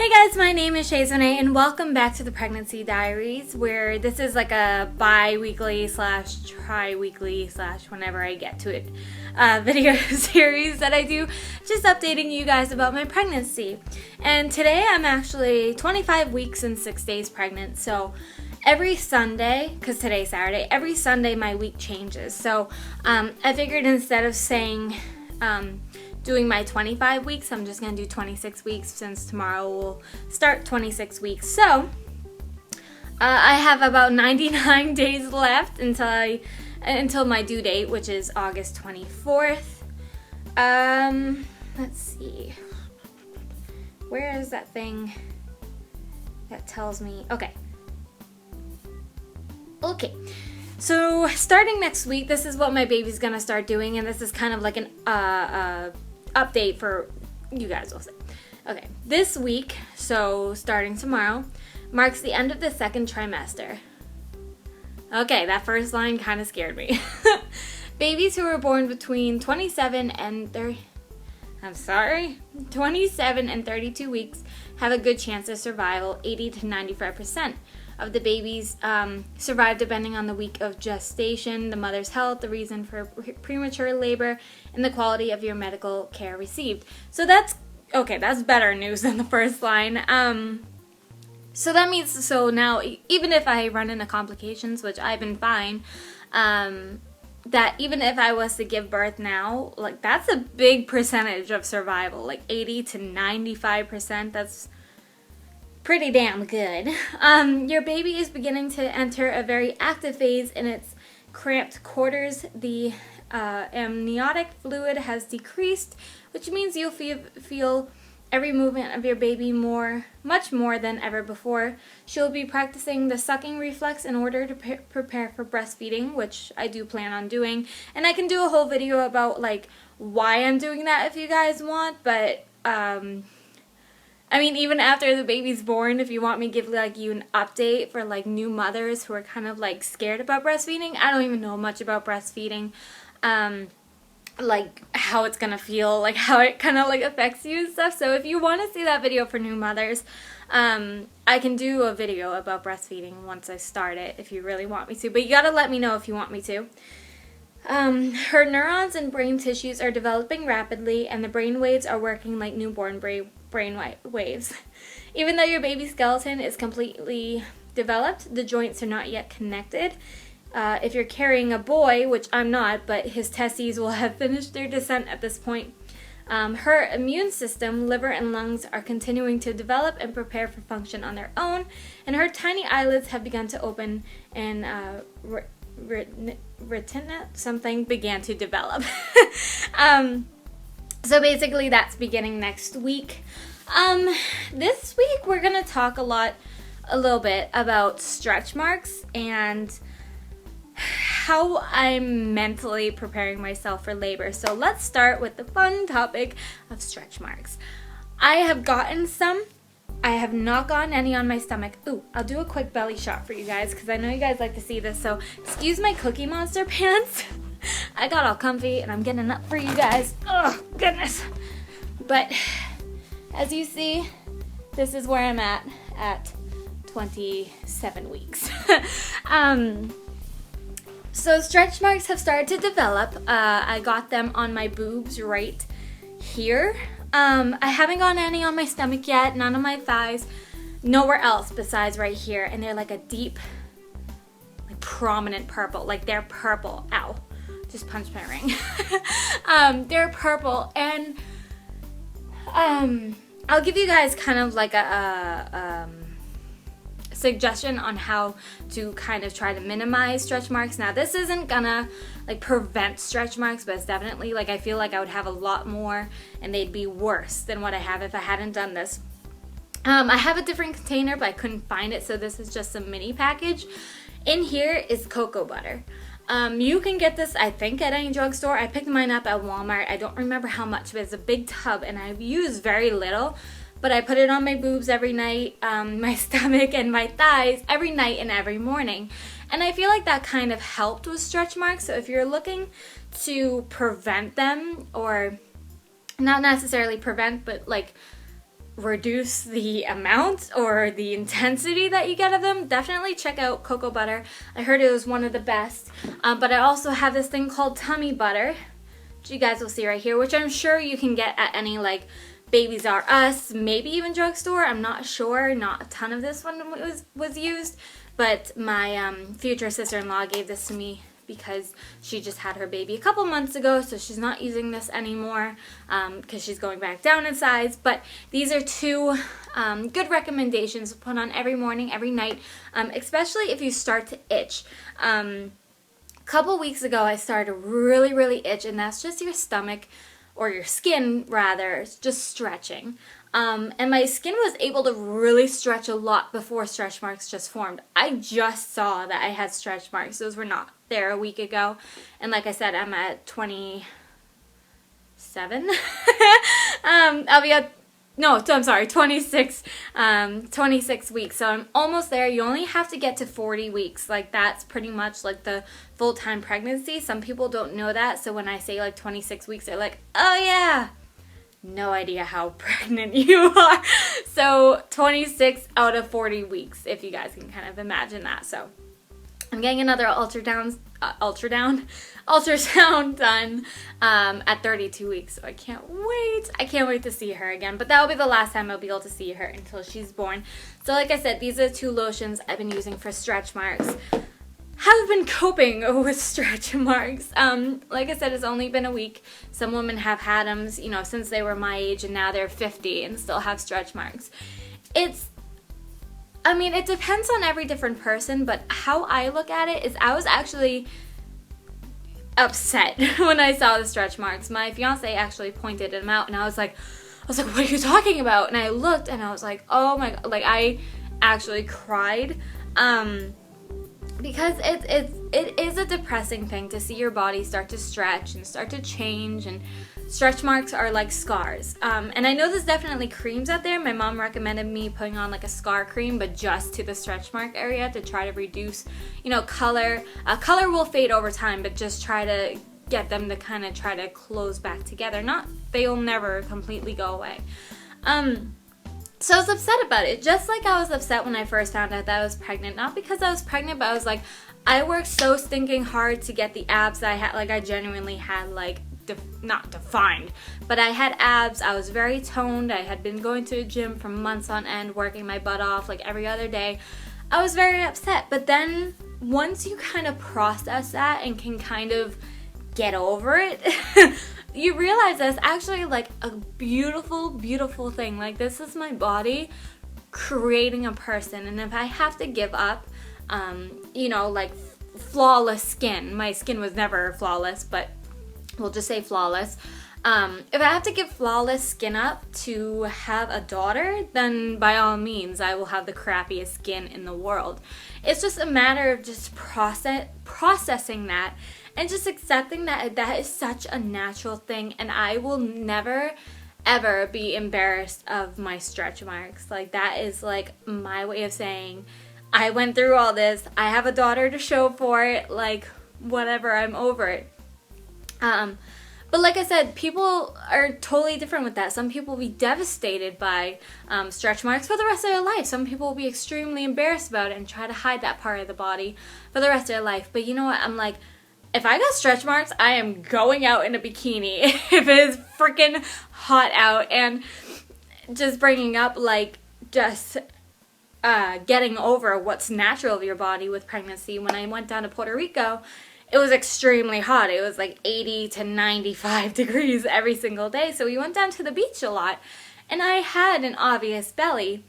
Hey guys, my name is Shazone and welcome back to the Pregnancy Diaries, where this is like a bi-weekly slash tri-weekly slash whenever I get to it video series that I do, just updating you guys about my pregnancy. And today I'm actually 25 weeks and 6 days pregnant, so every Sunday, because today's Saturday, every Sunday my week changes. So I figured instead of saying doing my 25 weeks, I'm just going to do 26 weeks since tomorrow will start 26 weeks. So I have about 99 days left until my due date, which is August 24th. Let's see. Where is that thing that tells me? Okay. So starting next week, this is what my baby's going to start doing, and this is kind of like an update for you guys, will say. Okay, this week, so starting tomorrow, marks the end of the second trimester. Okay, that first line kind of scared me. Babies who were born between 27 and 32 weeks have a good chance of survival. 80 to 95% of the babies survive depending on the week of gestation, the mother's health, the reason for premature labor, and the quality of your medical care received. So that's better news than the first line. So that means, so now even if I run into complications, which I've been fine, that even if I was to give birth now, like that's a big percentage of survival, like 80 to 95%. That's pretty damn good. Your baby is beginning to enter a very active phase in its cramped quarters. The amniotic fluid has decreased, which means you'll feel every movement of your baby much more than ever before. She'll be practicing the sucking reflex in order to prepare for breastfeeding, which I do plan on doing. And I can do a whole video about like why I'm doing that if you guys want, but I mean, even after the baby's born, if you want me to give like you an update for like new mothers who are kind of like scared about breastfeeding, I don't even know much about breastfeeding, like how it's gonna feel, like how it kind of like affects you and stuff. So if you want to see that video for new mothers, I can do a video about breastfeeding once I start it if you really want me to, but you gotta let me know if you want me to. Her neurons and brain tissues are developing rapidly, and the brain waves are working like newborn brain waves. Even though your baby's skeleton is completely developed, the joints are not yet connected. If you're carrying a boy, which I'm not, but his testes will have finished their descent at this point. Her immune system, liver, and lungs are continuing to develop and prepare for function on their own, and her tiny eyelids have begun to open, and retina something began to develop. So basically that's beginning next week. This week we're gonna talk a little bit about stretch marks and how I'm mentally preparing myself for labor. So let's start with the fun topic of stretch marks. I have gotten some. I have not gotten any on my stomach. Ooh, I'll do a quick belly shot for you guys because I know you guys like to see this. So excuse my Cookie Monster pants. I got all comfy and I'm getting up for you guys. Oh, goodness. But as you see, this is where I'm at 27 weeks. So stretch marks have started to develop. I got them on my boobs right here. I haven't gotten any on my stomach yet, none on my thighs, nowhere else besides right here. And they're like a deep, like prominent purple, like they're purple. Ow, just punched my ring. They're purple, and I'll give you guys kind of like a suggestion on how to kind of try to minimize stretch marks. Now this isn't gonna like prevent stretch marks, but it's definitely like I feel like I would have a lot more and they'd be worse than what I have if I hadn't done this. I have a different container, but I couldn't find it, so this is just a mini package. In here is cocoa butter. You can get this, I think, at any drugstore. I picked mine up at Walmart. I don't remember how much, but it's a big tub and I've used very little. But I put it on my boobs every night, my stomach and my thighs every night and every morning. And I feel like that kind of helped with stretch marks. So if you're looking to prevent them, or not necessarily prevent, but like reduce the amount or the intensity that you get of them, definitely check out cocoa butter. I heard it was one of the best. But I also have this thing called tummy butter, which you guys will see right here, which I'm sure you can get at any like Babies R Us, maybe even drugstore. I'm not sure. Not a ton of this one was used, but my future sister-in-law gave this to me because she just had her baby a couple months ago, so she's not using this anymore because she's going back down in size. But these are two good recommendations to put on every morning, every night, especially if you start to itch. A couple weeks ago, I started to really itch, and that's just your stomach, or your skin rather, just stretching. And my skin was able to really stretch a lot before stretch marks just formed. I just saw that I had stretch marks. Those were not there a week ago. And like I said, I'm at 27. I'll be at, no, I'm sorry, 26 weeks. So I'm almost there. You only have to get to 40 weeks. Like that's pretty much like the full-time pregnancy. Some people don't know that. So when I say like 26 weeks, they're like, oh yeah. No idea how pregnant you are. So 26 out of 40 weeks, if you guys can kind of imagine that. So I'm getting another ultrasound done at 32 weeks. So I can't wait. I can't wait to see her again. But that will be the last time I'll be able to see her until she's born. So like I said, these are the two lotions I've been using for stretch marks. Have been coping with stretch marks. Like I said, it's only been a week. Some women have had them, you know, since they were my age, and now they're 50 and still have stretch marks. I mean, it depends on every different person, but how I look at it is I was actually upset when I saw the stretch marks. My fiance actually pointed them out, and I was like, what are you talking about? And I looked, and I was like, oh my God, like I actually cried. Because it is a depressing thing to see your body start to stretch and start to change, and stretch marks are like scars. And I know there's definitely creams out there. My mom recommended me putting on like a scar cream, but just to the stretch mark area to try to reduce, you know, color. Color will fade over time, but just try to get them to kind of try to close back together. They'll never completely go away. So I was upset about it, just like I was upset when I first found out that I was pregnant. Not because I was pregnant, but I was like, I worked so stinking hard to get the abs that I had. Like I genuinely had like, not defined, but I had abs. I was very toned. I had been going to the gym for months on end, working my butt off like every other day. I was very upset. But then once you kind of process that and can kind of get over it, you realize that's actually like a beautiful thing. Like this is my body creating a person, and if I have to give up, you know, like flawless skin. My skin was never flawless, but we'll just say flawless. If I have to give flawless skin up to have a daughter, then by all means, I will have the crappiest skin in the world. It's just a matter of just processing that and just accepting that that is such a natural thing, and I will never ever be embarrassed of my stretch marks. Like that is like my way of saying I went through all this. I have a daughter to show for it. Like whatever, I'm over it. But like I said, people are totally different with that. Some people will be devastated by stretch marks for the rest of their life. Some people will be extremely embarrassed about it and try to hide that part of the body for the rest of their life. But you know what? I'm like, if I got stretch marks, I am going out in a bikini if it is freaking hot out. And just bringing up like just getting over what's natural of your body with pregnancy. When I went down to Puerto Rico, it was extremely hot. It was like 80 to 95 degrees every single day. So we went down to the beach a lot, and I had an obvious belly.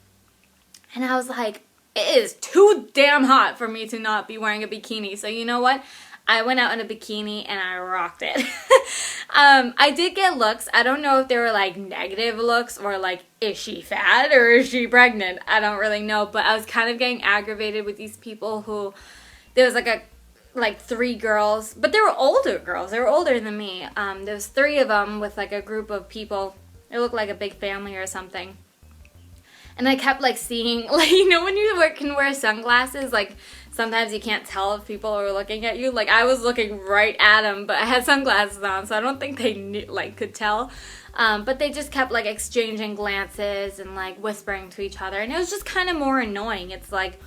And I was like, it is too damn hot for me to not be wearing a bikini. So you know what? I went out in a bikini and I rocked it. I did get looks. I don't know if they were like negative looks or like, is she fat or is she pregnant? I don't really know. But I was kind of getting aggravated with these people who, there was like 3 girls, but they were older girls. They were older than me. There was 3 of them with like a group of people. It looked like a big family or something. And I kept like seeing, like, you know when you can wear sunglasses, like sometimes you can't tell if people are looking at you. Like I was looking right at them, but I had sunglasses on, so I don't think they knew, like could tell. But they just kept like exchanging glances and like whispering to each other, and it was just kind of more annoying. It's like,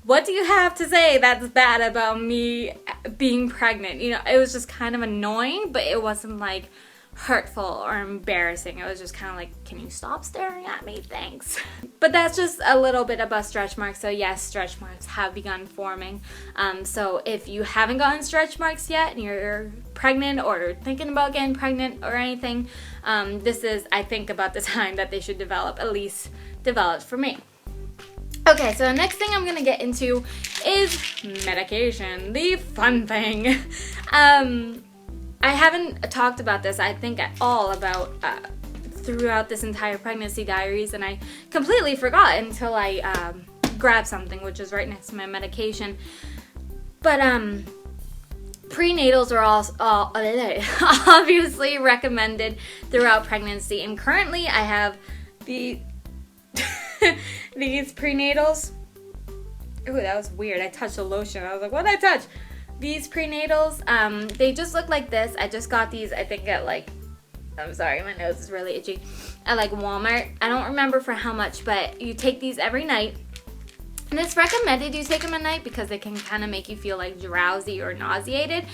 what do you have to say that's bad about me being pregnant? You know, it was just kind of annoying, but it wasn't like hurtful or embarrassing. It was just kind of like, can you stop staring at me? Thanks. But that's just a little bit about stretch marks. So yes, stretch marks have begun forming. So if you haven't gotten stretch marks yet and you're pregnant or thinking about getting pregnant or anything, this is, I think, about the time that they should develop, at least developed for me. Okay, so the next thing I'm going to get into is medication, the fun thing. I haven't talked about this, I think, at all about throughout this entire pregnancy diaries, and I completely forgot until I grabbed something, which is right next to my medication. But prenatals are all obviously recommended throughout pregnancy, and currently I have the these prenatals. Ooh, that was weird. I touched the lotion. I was like, what did I touch? These prenatals, they just look like this. I just got these, I think, at like, I'm sorry, my nose is really itchy, at like Walmart. I don't remember for how much, but you take these every night. And it's recommended you take them at night because they can kind of make you feel like drowsy or nauseated.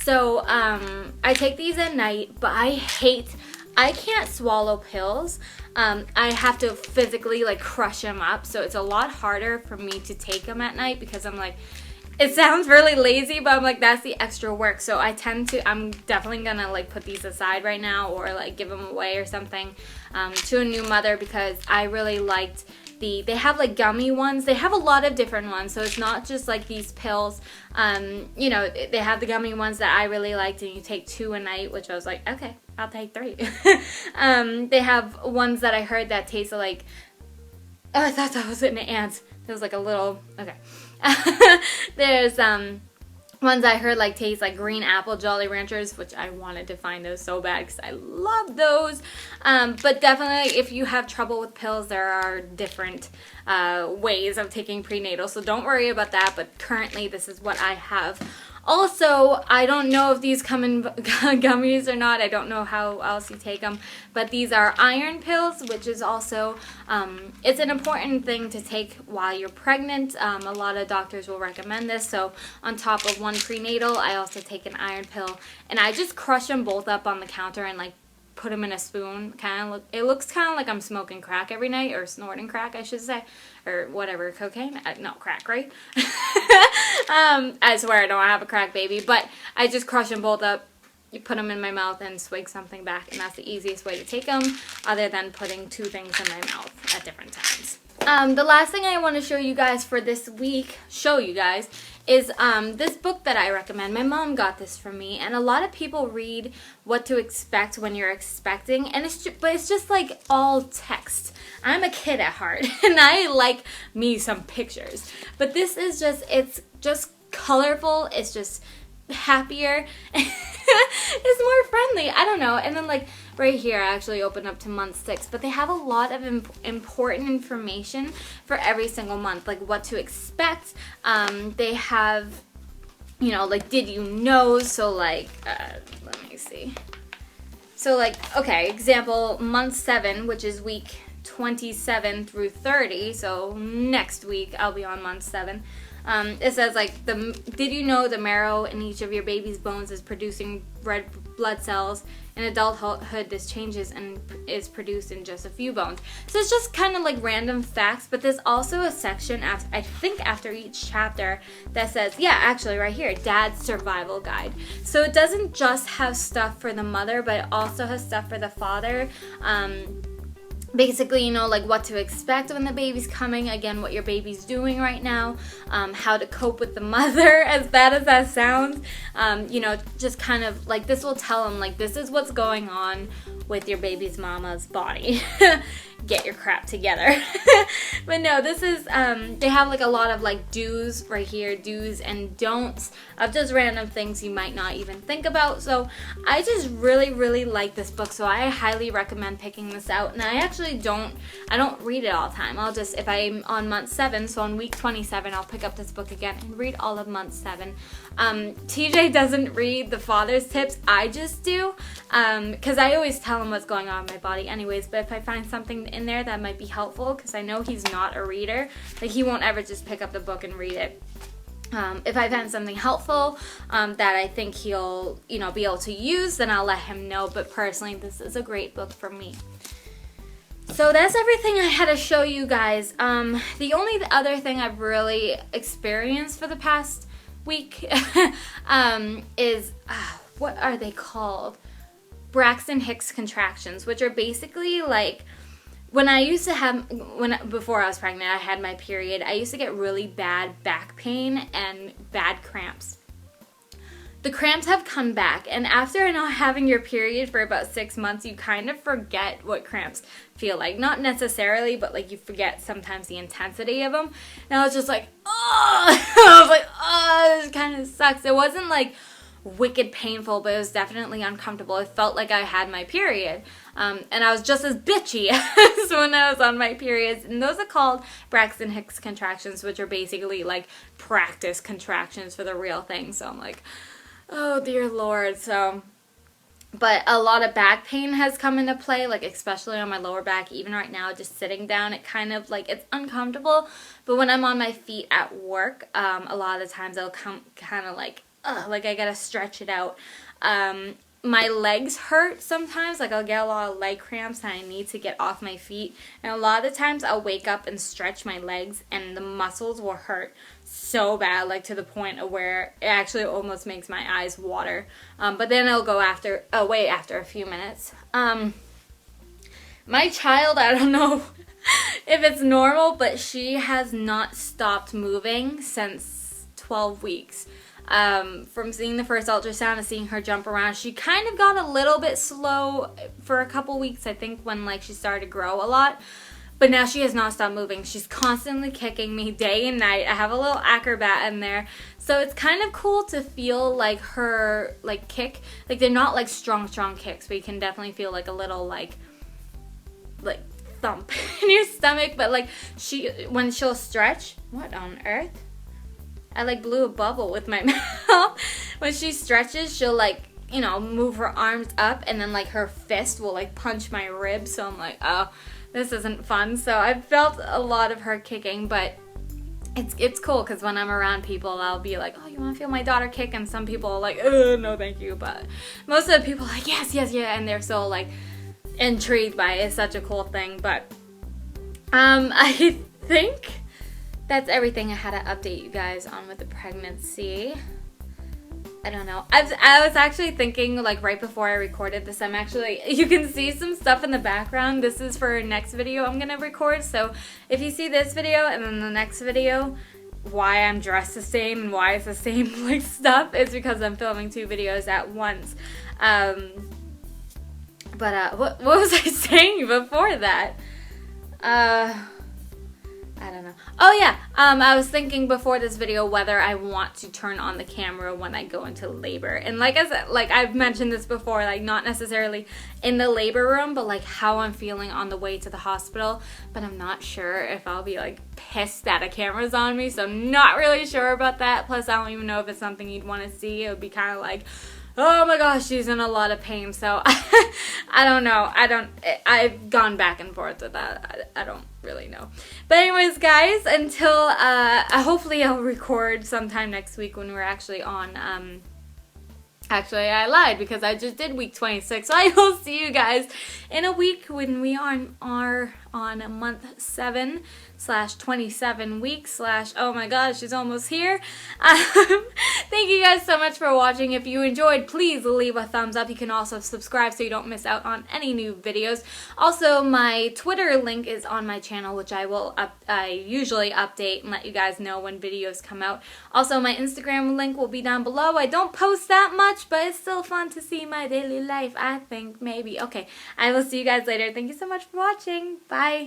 So I take these at night, but I can't swallow pills. I have to physically like crush them up. So it's a lot harder for me to take them at night because I'm like, it sounds really lazy, but I'm like, that's the extra work. So I'm definitely gonna like put these aside right now or like give them away or something to a new mother because I really liked they have like gummy ones. They have a lot of different ones, so it's not just like these pills. You know, they have the gummy ones that I really liked, and you take 2 a night, which I was like, okay, I'll take 3. They have ones that I heard that tasted like, oh, I thought that was an ant. It was like a little, okay. There's ones I heard like taste like green apple Jolly Ranchers, which I wanted to find those so bad because I love those. But definitely if you have trouble with pills, there are different ways of taking prenatal, so don't worry about that, but currently this is what I have. Also, I don't know if these come in gummies or not. I don't know how else you take them. But these are iron pills, which is also, it's an important thing to take while you're pregnant. A lot of doctors will recommend this. So on top of one prenatal, I also take an iron pill. And I just crush them both up on the counter and like put them in a spoon. It looks kind of like I'm smoking crack every night, or snorting crack, I should say, or whatever, cocaine. No, crack, right? I swear I don't have a crack baby, but I just crush them both up. You put them in my mouth and swig something back, and that's the easiest way to take them, other than putting 2 things in my mouth at different times. The last thing I want to show you guys for this week, is this book that I recommend. My mom got this for me, and a lot of people read What to Expect When You're Expecting, and it's just like all text. I'm a kid at heart, and I like me some pictures. But this is it's just colorful. It's just happier. It's more friendly. I don't know. And then like right here, I actually opened up to month 6, but they have a lot of important information for every single month, like what to expect. They have, you know, like did you know? So like, let me see. So like, okay, example, month 7, which is week 27 through 30. So next week I'll be on month 7. It says like, did you know the marrow in each of your baby's bones is producing red blood cells? In adulthood, this changes and is produced in just a few bones. So it's just kind of like random facts, but there's also a section, I think after each chapter, that says, yeah, actually right here, Dad's Survival Guide. So it doesn't just have stuff for the mother, but it also has stuff for the father. Basically, you know, like what to expect when the baby's coming, again, what your baby's doing right now, how to cope with the mother, as bad as that sounds. You know, just kind of like this will tell them like this is what's going on, with your baby's mama's body. Get your crap together. But no, this is, they have like a lot of like do's right here, do's and don'ts of just random things you might not even think about. So I just really like this book, so I highly recommend picking this out. And I don't read it all the time. I'll just, if I'm on month 7, so on week 27, I'll pick up this book again and read all of month 7. TJ doesn't read the father's tips, I just do, because I always tell him what's going on in my body anyways, but if I find something in there that might be helpful, because I know he's not a reader, like he won't ever just pick up the book and read it. If I find something helpful that I think he'll, be able to use, then I'll let him know, but personally, this is a great book for me. So that's everything I had to show you guys. The only other thing I've really experienced for the past week is, what are they called? Braxton Hicks contractions, which are basically like, before I was pregnant, I had my period, I used to get really bad back pain and bad cramps. The cramps have come back, and after not having your period for about 6 months, you kind of forget what cramps feel like. Not necessarily, but like you forget sometimes the intensity of them. And I was just like, oh! I was like, oh, this kind of sucks. It wasn't like wicked painful, but it was definitely uncomfortable. It felt like I had my period. And I was just as bitchy as when I was on my periods. And those are called Braxton Hicks contractions, which are basically like practice contractions for the real thing. So I'm like, oh dear Lord. So, but a lot of back pain has come into play, like especially on my lower back. Even right now, just sitting down, it kind of like, it's uncomfortable. But when I'm on my feet at work, a lot of the times it'll come kind of like I gotta stretch it out. My legs hurt sometimes, like I'll get a lot of leg cramps and I need to get off my feet. And a lot of the times I'll wake up and stretch my legs and the muscles will hurt so bad, like to the point of where it actually almost makes my eyes water. But then it'll go away after a few minutes. My child, I don't know if it's normal, but she has not stopped moving since 12 weeks. From seeing the first ultrasound and seeing her jump around, she kind of got a little bit slow for a couple weeks, I think, when like she started to grow a lot. But now she has not stopped moving. She's constantly kicking me day and night. I have a little acrobat in there. So it's kind of cool to feel like her like kick. Like they're not like strong kicks, but you can definitely feel like a little like thump in your stomach. But like when she'll stretch, what on earth? I like blew a bubble with my mouth. When she stretches, she'll like, move her arms up and then like her fist will like punch my ribs. So I'm like, oh, this isn't fun. So I've felt a lot of her kicking, but it's cool because when I'm around people, I'll be like, oh, you want to feel my daughter kick? And some people are like, no, thank you. But most of the people are like, yes, yeah. And they're so like intrigued by it. It's such a cool thing. But I think that's everything I had to update you guys on with the pregnancy. I don't know. I was actually thinking, like, right before I recorded this, you can see some stuff in the background. This is for next video I'm going to record. So if you see this video and then the next video, why I'm dressed the same and why it's the same, like, stuff is because I'm filming 2 videos at once. What was I saying before that? I don't know. Oh yeah, I was thinking before this video whether I want to turn on the camera when I go into labor. And like I said, like I've mentioned this before, like not necessarily in the labor room, but like how I'm feeling on the way to the hospital. But I'm not sure if I'll be like pissed that a camera's on me, so I'm not really sure about that. Plus I don't even know if it's something you'd want to see. It would be kind of like, oh my gosh, she's in a lot of pain. So I don't know. I've gone back and forth with that. I don't really know. But anyways, guys, until hopefully I'll record sometime next week when we're actually on. Actually, I lied because I just did week 26. So I will see you guys in a week when we are on month 7/27 weeks / oh my god, she's almost here. Thank you guys so much for watching. If you enjoyed, please leave a thumbs up. You can also subscribe so you don't miss out on any new videos. Also, my Twitter link is on my channel, which I usually update and let you guys know when videos come out. Also, my Instagram link will be down below. I don't post that much, but it's still fun to see my daily life, I think, maybe. Okay, I will see you guys later. Thank you so much for watching. Bye.